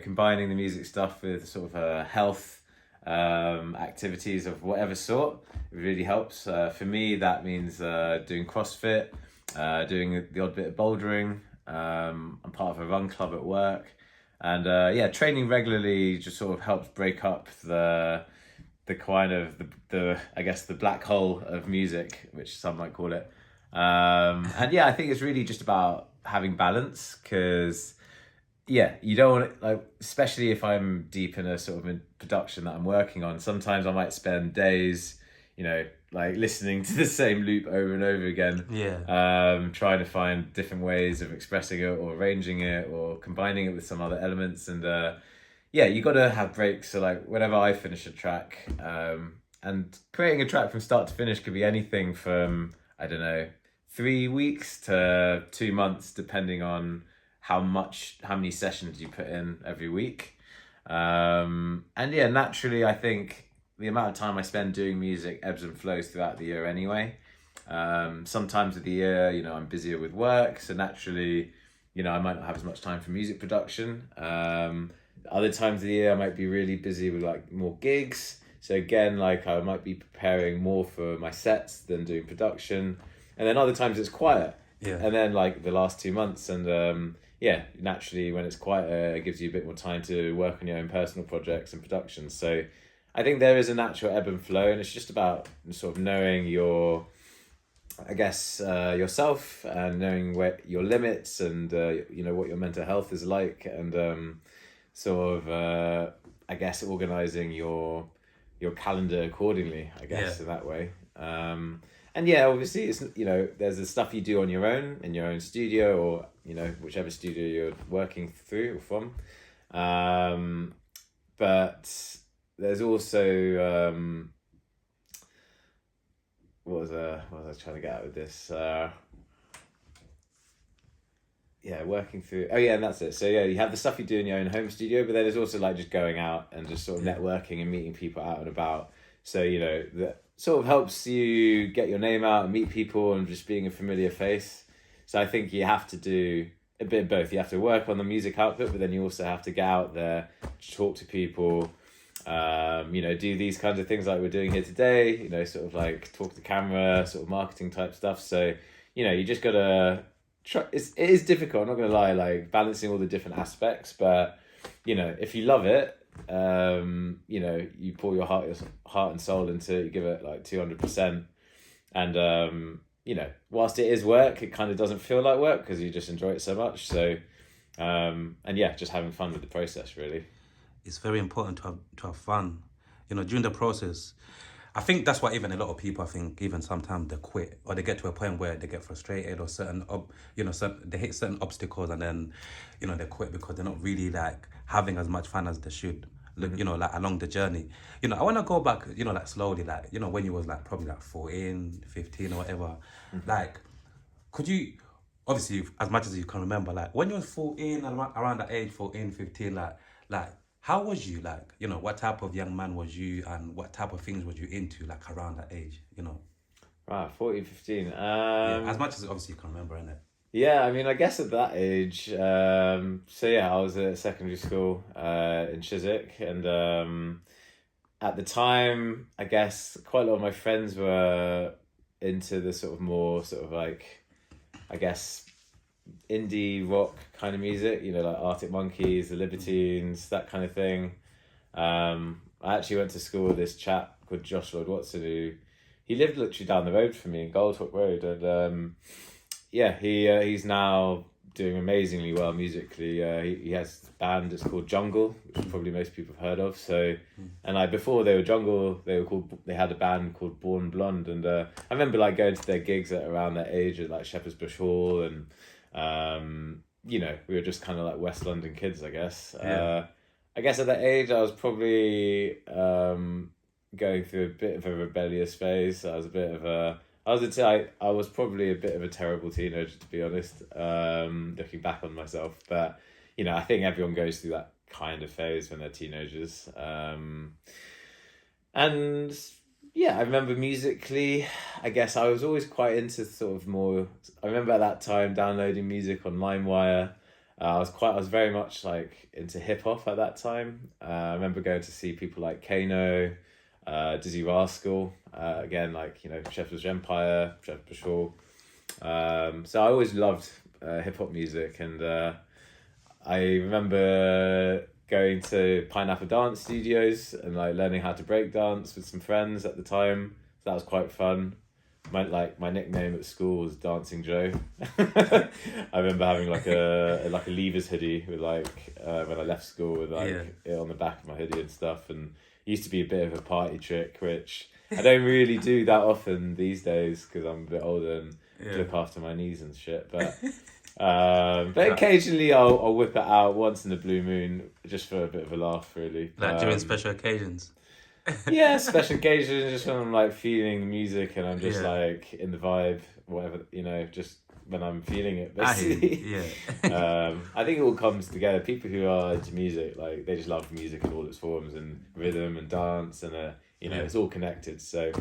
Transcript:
combining the music stuff with sort of health activities of whatever sort, it really helps. For me, that means doing CrossFit, doing the odd bit of bouldering. I'm part of a run club at work, and training regularly just sort of helps break up the kind of the I guess the black hole of music, which some might call it. And yeah, I think it's really just about having balance, because you don't want to, like, especially if I'm deep in a sort of a production that I'm working on, sometimes I might spend days, like listening to the same loop over and over again. Trying to find different ways of expressing it or arranging it or combining it with some other elements. And you got to have breaks. So like whenever I finish a track, and creating a track from start to finish could be anything from, I don't know, 3 weeks to 2 months, depending on how many sessions you put in every week. Naturally, I think the amount of time I spend doing music ebbs and flows throughout the year anyway. Sometimes of the year, I'm busier with work, so naturally, I might not have as much time for music production. Other times of the year, I might be really busy with like more gigs. So again, like I might be preparing more for my sets than doing production. And then other times it's quiet. And then like the last 2 months, and naturally when it's quieter, it gives you a bit more time to work on your own personal projects and productions. So I think there is a natural ebb and flow, and it's just about sort of knowing yourself, and knowing where your limits, and what your mental health is like, and organizing your calendar accordingly, I guess, in that way. Obviously it's, there's the stuff you do on your own in your own studio, or whichever studio you're working through or from, but there's also what was I trying to get at with this? Working through. Oh yeah, and that's it. So you have the stuff you do in your own home studio, but then there's also like just going out and just sort of networking and meeting people out and about. So that sort of helps you get your name out and meet people, and just being a familiar face. So I think you have to do a bit of both. You have to work on the music output, but then you also have to get out there, talk to people, do these kinds of things like we're doing here today, sort of like talk to the camera, sort of marketing type stuff. So, you just gotta try. It is difficult, I'm not gonna lie, like balancing all the different aspects, but if you love it, you pour your heart and soul into it, you give it like 200%. And, whilst it is work, it kind of doesn't feel like work because you just enjoy it so much. So, just having fun with the process, really. It's very important to have fun, during the process. I think that's why even a lot of people, I think even sometimes they quit, or they get to a point where they get frustrated, or they hit certain obstacles, and then, they quit because they're not really like having as much fun as they should, like along the journey. I want to go back, like slowly, like, when you was like probably like 14, 15 or whatever, like, could you, obviously, as much as you can remember, like when you was 14, around that age, 14, 15, like, how was you, like, what type of young man was you, and what type of things was you into, like, around that age, Right, 14, 15. As much as obviously you can remember, innit? Yeah, I mean, I guess at that age, I was at secondary school in Chiswick, and at the time, I guess quite a lot of my friends were into the sort of more sort of like, I guess, indie rock kind of music, like Arctic Monkeys, the Libertines, that kind of thing. I actually went to school with this chap called Josh Lloyd Watson, who he lived literally down the road from me in Goldhawk Road, and he's now doing amazingly well musically. He has a band that's called Jungle, which probably most people have heard of. So, and like before they were Jungle, they had a band called Born Blonde, and I remember like going to their gigs at around that age at like Shepherd's Bush Hall, and we were just kind of like West London kids, I guess. I guess at that age I was probably going through a bit of a rebellious phase. I was probably a bit of a terrible teenager, to be honest, looking back on myself. But, I think everyone goes through that kind of phase when they're teenagers. I remember musically, I guess I was always quite into sort of more, I remember at that time downloading music on LimeWire, I was very much like into hip hop at that time. I remember going to see people like Kano, Dizzy Rascal, again, like, you know, Shepherd's Empire, Shepherd Patrol. So I always loved hip hop music, and I remember going to Pineapple Dance Studios and like learning how to break dance with some friends at the time. So that was quite fun. My nickname at school was Dancing Joe. I remember having like a Leavers hoodie with like when I left school with like it on the back of my hoodie and stuff, and it used to be a bit of a party trick, which I don't really do that often these days because I'm a bit older and look after my knees and shit. But occasionally I'll whip it out once in a blue moon just for a bit of a laugh, really. Like during special occasions. Yeah, special occasions, just when I'm like feeling the music and I'm just like in the vibe, whatever, you know, just when I'm feeling it, basically. I think it all comes together. People who are into music, like, they just love music in all its forms, and rhythm and dance, and you know, it's all connected. So